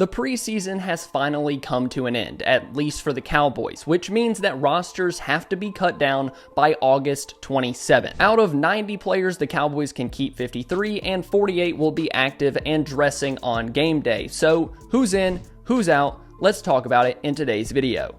The preseason has finally come to an end, at least for the Cowboys, which means that rosters have to be cut down by August 27th. Out of 90 players, the Cowboys can keep 53, and 48 will be active and dressing on game day. So who's in, who's out? Let's talk about it in today's video.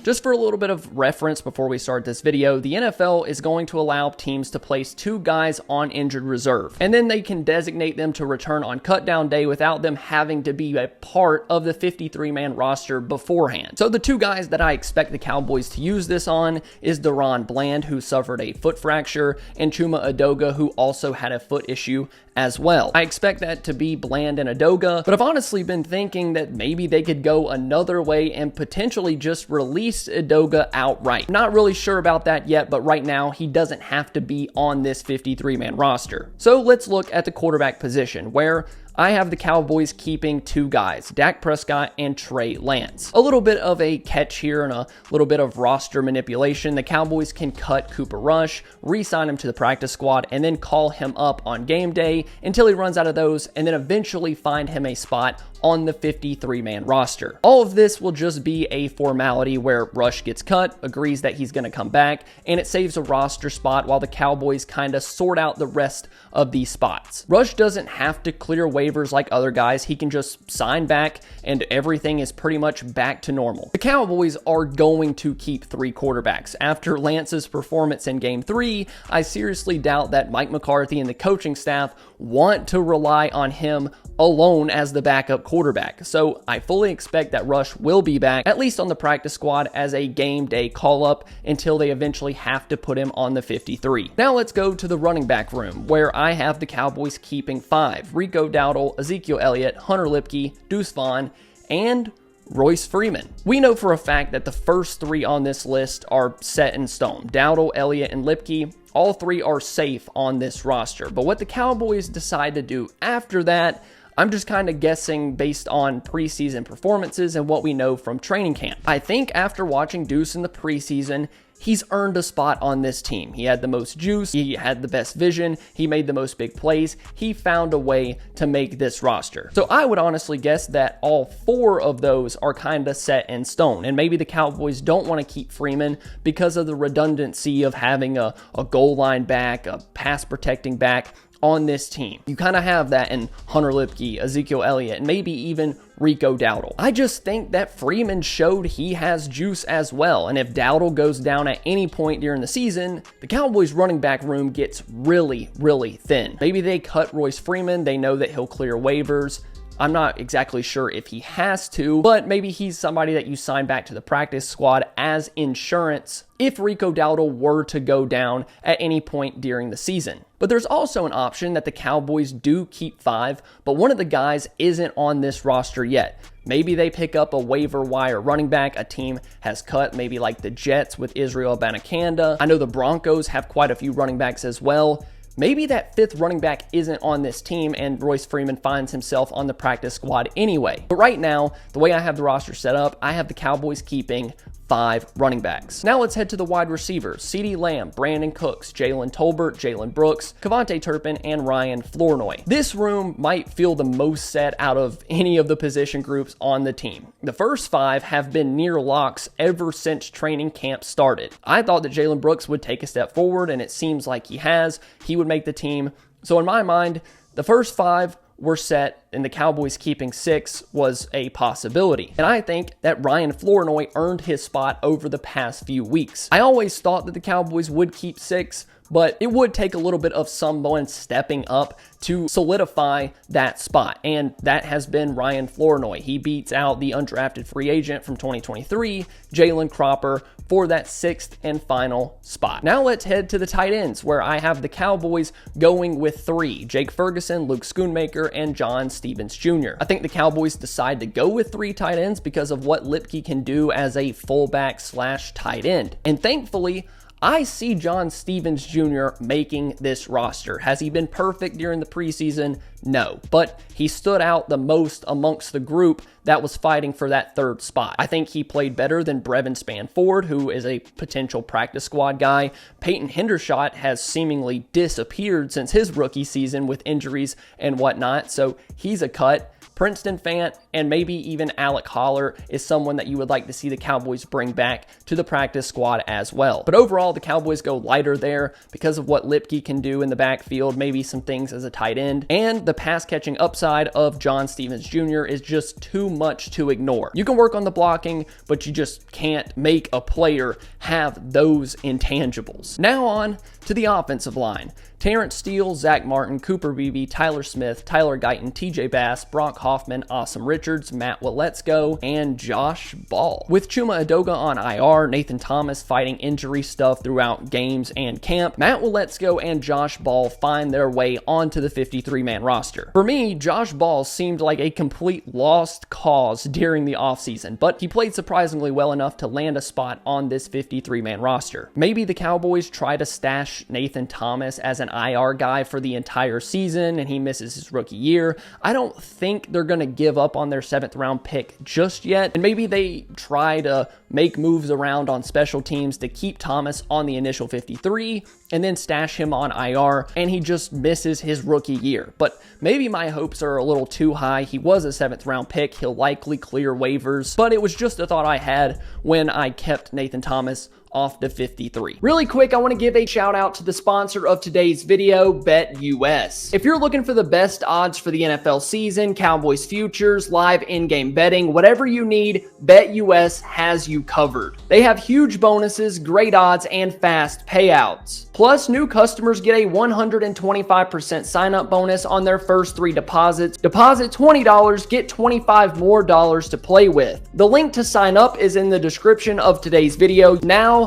Just for a little bit of reference before we start this video, the NFL is going to allow teams to place 2 guys on injured reserve, and then they can designate them to return on cutdown day without them having to be a part of the 53-man roster beforehand. So the 2 guys that I expect the Cowboys to use this on is Deron Bland, who suffered a foot fracture, and Chuma Edoga, who also had a foot issue as well. I expect that to be Bland and Edoga, but I've honestly been thinking that maybe they could go another way and potentially just release Edoga outright. Not really sure about that yet, but right now he doesn't have to be on this 53-man roster. So let's look at the quarterback position, where I have the Cowboys keeping 2 guys, Dak Prescott and Trey Lance. A little bit of a catch here and a little bit of roster manipulation. The Cowboys can cut Cooper Rush, re-sign him to the practice squad, and then call him up on game day until he runs out of those, and then eventually find him a spot on the 53-man roster. All of this will just be a formality where Rush gets cut, agrees that he's going to come back, and it saves a roster spot while the Cowboys kind of sort out the rest of these spots. Rush doesn't have to clear waivers like other guys. He can just sign back and everything is pretty much back to normal. The Cowboys are going to keep 3 quarterbacks. After Lance's performance in Game 3, I seriously doubt that Mike McCarthy and the coaching staff want to rely on him alone as the backup quarterback. So I fully expect that Rush will be back, at least on the practice squad, as a game day call-up until they eventually have to put him on the 53. Now let's go to the running back room, where I have the Cowboys keeping 5. Rico Dowdle, Ezekiel Elliott, Hunter Lipke, Deuce Vaughn, and Royce Freeman. We know for a fact that the first 3 on this list are set in stone. Dowdle, Elliott, and Lipke, all 3 are safe on this roster. But what the Cowboys decide to do after that, I'm just kind of guessing based on preseason performances and what we know from training camp. I think after watching Deuce in the preseason, he's earned a spot on this team. He had the most juice, he had the best vision, he made the most big plays, he found a way to make this roster. So I would honestly guess that all 4 of those are kind of set in stone, and maybe the Cowboys don't want to keep Freeman because of the redundancy of having a goal line back, a pass protecting back on this team. You kind of have that in Hunter Lipke, Ezekiel Elliott, and maybe even Rico Dowdle. I just think that Freeman showed he has juice as well, and if Dowdle goes down at any point during the season, the Cowboys running back room gets really, really thin. Maybe they cut Royce Freeman, they know that he'll clear waivers. I'm not exactly sure if he has to, but maybe he's somebody that you sign back to the practice squad as insurance if Rico Dowdle were to go down at any point during the season. But there's also an option that the Cowboys do keep 5, but one of the guys isn't on this roster yet. Maybe they pick up a waiver wire running back a team has cut, maybe like the Jets with Israel Abanikanda. I know the Broncos have quite a few running backs as well. Maybe that 5th running back isn't on this team and Royce Freeman finds himself on the practice squad anyway. But right now, the way I have the roster set up, I have the Cowboys keeping 5 running backs. Now let's head to the wide receivers. CeeDee Lamb, Brandon Cooks, Jalen Tolbert, Jalen Brooks, Kevontae Turpin, and Ryan Flournoy. This room might feel the most set out of any of the position groups on the team. The first 5 have been near locks ever since training camp started. I thought that Jalen Brooks would take a step forward, and it seems like he has. He would make the team. So in my mind, the first 5 were set, and the Cowboys keeping 6 was a possibility. And I think that Ryan Flournoy earned his spot over the past few weeks. I always thought that the Cowboys would keep 6, but it would take a little bit of someone stepping up to solidify that spot, and that has been Ryan Flournoy. He beats out the undrafted free agent from 2023, Jalen Cropper, for that 6th and final spot. Now let's head to the tight ends, where I have the Cowboys going with 3, Jake Ferguson, Luke Schoonmaker, and John Stephens Jr. I think the Cowboys decide to go with 3 tight ends because of what Lipke can do as a fullback / tight end. And thankfully, I see John Stephens Jr. making this roster. Has he been perfect during the preseason? No, but he stood out the most amongst the group that was fighting for that third spot. I think he played better than Brevin Spanford, who is a potential practice squad guy. Peyton Hendershot has seemingly disappeared since his rookie season with injuries and whatnot, so he's a cut. Princeton Fant and maybe even Alec Holler is someone that you would like to see the Cowboys bring back to the practice squad as well. But overall, the Cowboys go lighter there because of what Lipke can do in the backfield, maybe some things as a tight end, and the pass catching upside of John Stephens Jr. is just too much to ignore. You can work on the blocking, but you just can't make a player have those intangibles. Now on to the offensive line. Terrence Steele, Zach Martin, Cooper Beebe, Tyler Smith, Tyler Guyton, TJ Bass, Brock Hoffman, Awesome Richards, Matt Waletzko, and Josh Ball. With Chuma Edoga on IR, Nathan Thomas fighting injury stuff throughout games and camp, Matt Waletzko and Josh Ball find their way onto the 53-man roster. For me, Josh Ball seemed like a complete lost cause during the offseason, but he played surprisingly well enough to land a spot on this 53-man roster. Maybe the Cowboys try to stash Nathan Thomas as an IR guy for the entire season and he misses his rookie year. I don't think they're going to give up on their 7th round pick just yet, and maybe they try to make moves around on special teams to keep Thomas on the initial 53 and then stash him on IR and he just misses his rookie year. But maybe my hopes are a little too high. He was a 7th round pick. He'll likely clear waivers, but it was just a thought I had when I kept Nathan Thomas off the 53. Really quick, I want to give a shout out to the sponsor of today's video, BetUS. If you're looking for the best odds for the NFL season, Cowboys futures, live in-game betting, whatever you need, BetUS has you covered. They have huge bonuses, great odds, and fast payouts. Plus, new customers get a 125% sign-up bonus on their first 3 deposits. Deposit $20, get $25 more to play with. The link to sign up is in the description of today's video. Now,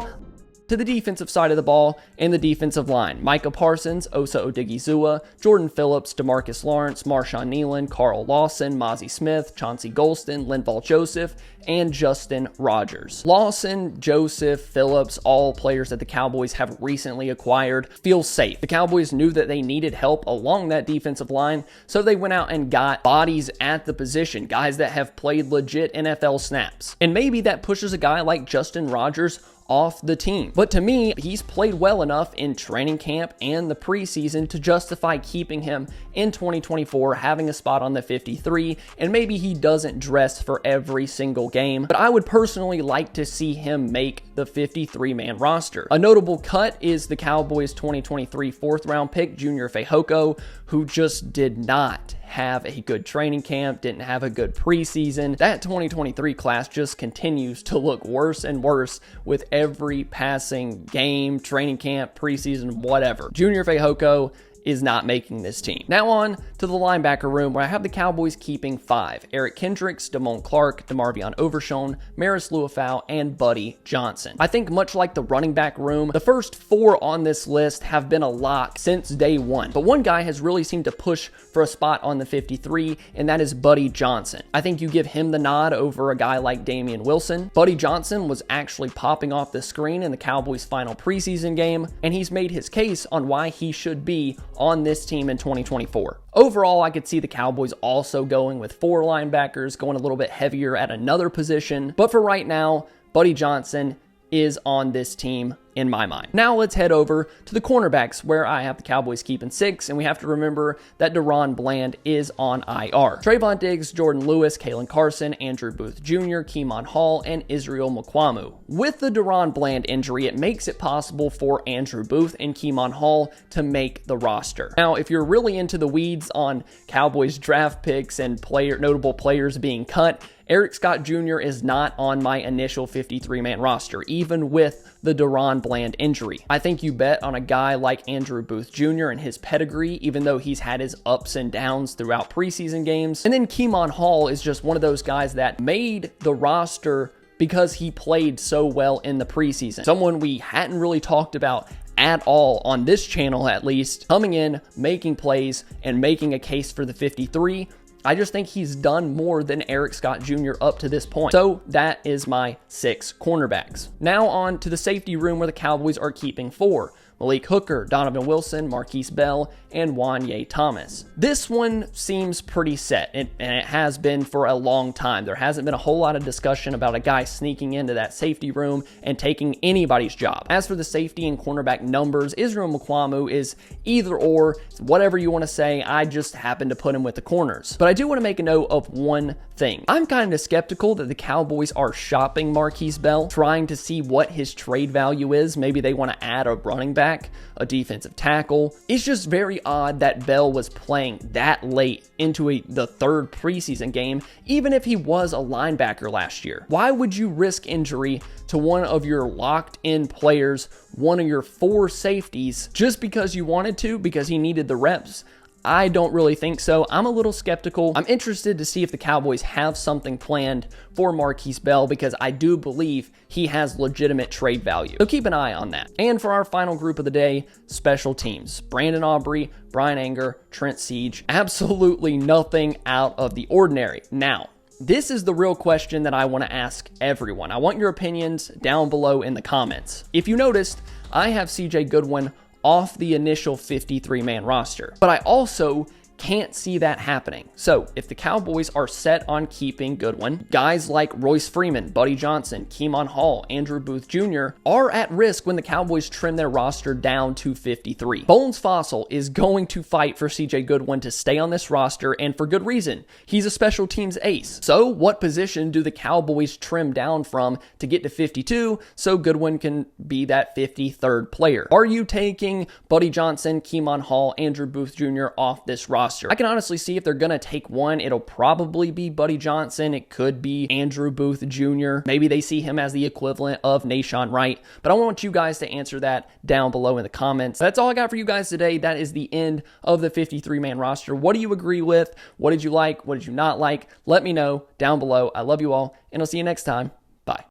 to the defensive side of the ball and the defensive line. Micah Parsons, Osa Odigizua, Jordan Phillips, DeMarcus Lawrence, Marshawn Nealon, Carl Lawson, Mozzie Smith, Chauncey Golston, Linval Joseph, and Justin Rogers. Lawson, Joseph, Phillips, all players that the Cowboys have recently acquired, feel safe. The Cowboys knew that they needed help along that defensive line, so they went out and got bodies at the position, guys that have played legit NFL snaps. And maybe that pushes a guy like Justin Rogers off the team. But to me, he's played well enough in training camp and the preseason to justify keeping him in 2024, having a spot on the 53, and maybe he doesn't dress for every single game, but I would personally like to see him make the 53-man roster. A notable cut is the Cowboys 2023 4th round pick, Junior Fehoko, who just did not have a good training camp, didn't have a good preseason. That 2023 class just continues to look worse and worse with every passing game, training camp, preseason, whatever. Junior Fehoko is not making this team. Now on to the linebacker room, where I have the Cowboys keeping 5. Eric Kendricks, Damone Clark, DeMarvion Overshown, Maris Luafau, and Buddy Johnson. I think much like the running back room, the first 4 on this list have been a lock since day one. But one guy has really seemed to push for a spot on the 53, and that is Buddy Johnson. I think you give him the nod over a guy like Damian Wilson. Buddy Johnson was actually popping off the screen in the Cowboys' final preseason game, and he's made his case on why he should be on this team in 2024. Overall, I could see the Cowboys also going with 4 linebackers, going a little bit heavier at another position. But for right now, Buddy Johnson is on this team in my mind. Now let's head over to the cornerbacks, where I have the Cowboys keeping 6, and we have to remember that Deron Bland is on IR. Trayvon Diggs, Jordan Lewis, Kalen Carson, Andrew Booth Jr., Keemon Hall, and Israel Mukuamu. With the Deron Bland injury, it makes it possible for Andrew Booth and Keemon Hall to make the roster. Now, if you're really into the weeds on Cowboys draft picks and notable players being cut, Eric Scott Jr. is not on my initial 53-man roster, even with the Deron Bland injury. I think you bet on a guy like Andrew Booth Jr. and his pedigree, even though he's had his ups and downs throughout preseason games. And then Keemon Hall is just one of those guys that made the roster because he played so well in the preseason. Someone we hadn't really talked about at all on this channel, at least, coming in, making plays, and making a case for the 53. I just think he's done more than Eric Scott Jr. up to this point. So that is my 6 cornerbacks. Now on to the safety room where the Cowboys are keeping 4. Malik Hooker, Donovan Wilson, Marquise Bell, and Wanye Thomas. This one seems pretty set, and it has been for a long time. There hasn't been a whole lot of discussion about a guy sneaking into that safety room and taking anybody's job. As for the safety and cornerback numbers, Israel Mukuamu is either or, whatever you want to say. I just happen to put him with the corners. But I do want to make a note of one thing. I'm kind of skeptical that the Cowboys are shopping Marquise Bell, trying to see what his trade value is. Maybe they want to add a running back, a defensive tackle. It's just very odd that Bell was playing that late into the 3rd preseason game, even if he was a linebacker last year. Why would you risk injury to one of your locked-in players, one of your 4 safeties, just because you wanted to, because he needed the reps? I don't really think so. I'm a little skeptical. I'm interested to see if the Cowboys have something planned for Marquise Bell, because I do believe he has legitimate trade value. So keep an eye on that. And for our final group of the day, special teams. Brandon Aubrey, Brian Anger, Trent Siege. Absolutely nothing out of the ordinary. Now, this is the real question that I want to ask everyone. I want your opinions down below in the comments. If you noticed, I have CJ Goodwin off the initial 53-man roster, but I also can't see that happening. So if the Cowboys are set on keeping Goodwin, guys like Royce Freeman, Buddy Johnson, Keemon Hall, Andrew Booth Jr. are at risk when the Cowboys trim their roster down to 53. Bones Fossil is going to fight for CJ Goodwin to stay on this roster, and for good reason. He's a special teams ace. So what position do the Cowboys trim down from to get to 52 so Goodwin can be that 53rd player? Are you taking Buddy Johnson, Keemon Hall, Andrew Booth Jr. off this roster? I can honestly see if they're going to take one, it'll probably be Buddy Johnson. It could be Andrew Booth Jr. Maybe they see him as the equivalent of Nahshon Wright, but I want you guys to answer that down below in the comments. That's all I got for you guys today. That is the end of the 53-man roster. What do you agree with? What did you like? What did you not like? Let me know down below. I love you all, and I'll see you next time.